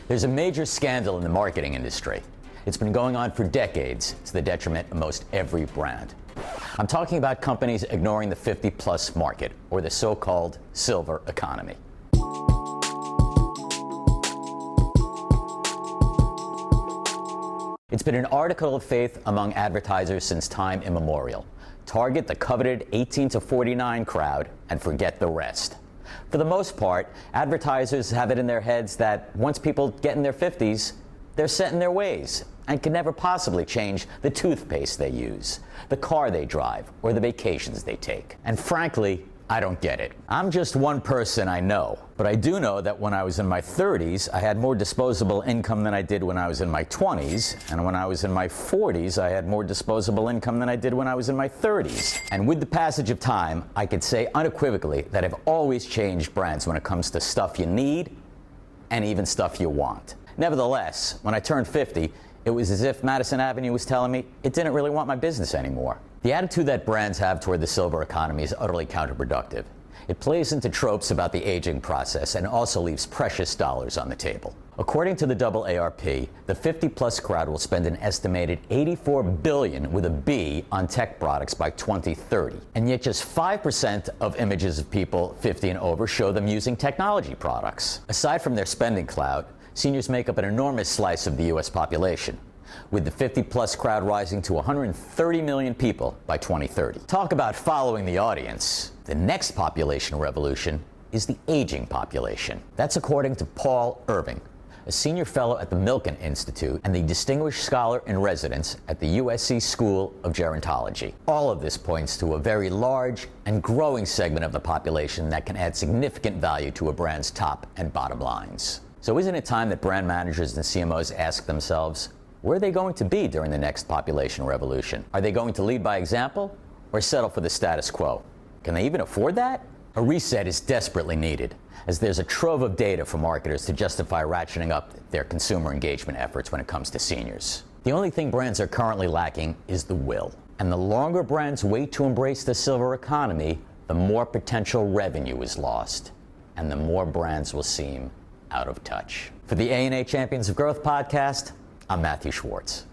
There's a major scandal in the marketing industry. It's been going on for decades to the detriment of most every brand. I'm talking about companies ignoring the 50-plus market, or the so-called silver economy. It's been an article of faith among advertisers since time immemorial. Target the coveted 18 to 49 crowd and forget the rest. For the most part, advertisers have it in their heads that once people get in their 50s, they're set in their ways and can never possibly change the toothpaste they use, the car they drive, or the vacations they take. And frankly, I don't get it. I'm just one person, I know, but I do know that when I was in my 30s, I had more disposable income than I did when I was in my 20s, and when I was in my 40s, I had more disposable income than I did when I was in my 30s. And with the passage of time, I could say unequivocally that I've always changed brands when it comes to stuff you need and even stuff you want. Nevertheless, when I turned 50, it was as if Madison Avenue was telling me it didn't really want my business anymore. The attitude that brands have toward the silver economy is utterly counterproductive. It plays into tropes about the aging process and also leaves precious dollars on the table. According to the AARP, the 50-plus crowd will spend an estimated $84 billion with a B on tech products by 2030. And yet just 5% of images of people 50 and over show them using technology products. Aside from their spending clout, seniors make up an enormous slice of the U.S. population, with the 50-plus crowd rising to 130 million people by 2030. Talk about following the audience. The next population revolution is the aging population. That's according to Paul Irving, a senior fellow at the Milken Institute and the distinguished scholar in residence at the USC School of Gerontology. All of this points to a very large and growing segment of the population that can add significant value to a brand's top and bottom lines. So isn't it time that brand managers and CMOs ask themselves, where are they going to be during the next population revolution? Are they going to lead by example or settle for the status quo? Can they even afford that? A reset is desperately needed, as there's a trove of data for marketers to justify ratcheting up their consumer engagement efforts when it comes to seniors. The only thing brands are currently lacking is the will. And the longer brands wait to embrace the silver economy, the more potential revenue is lost, and the more brands will seem out of touch. For the A&A Champions of Growth podcast, I'm Matthew Schwartz.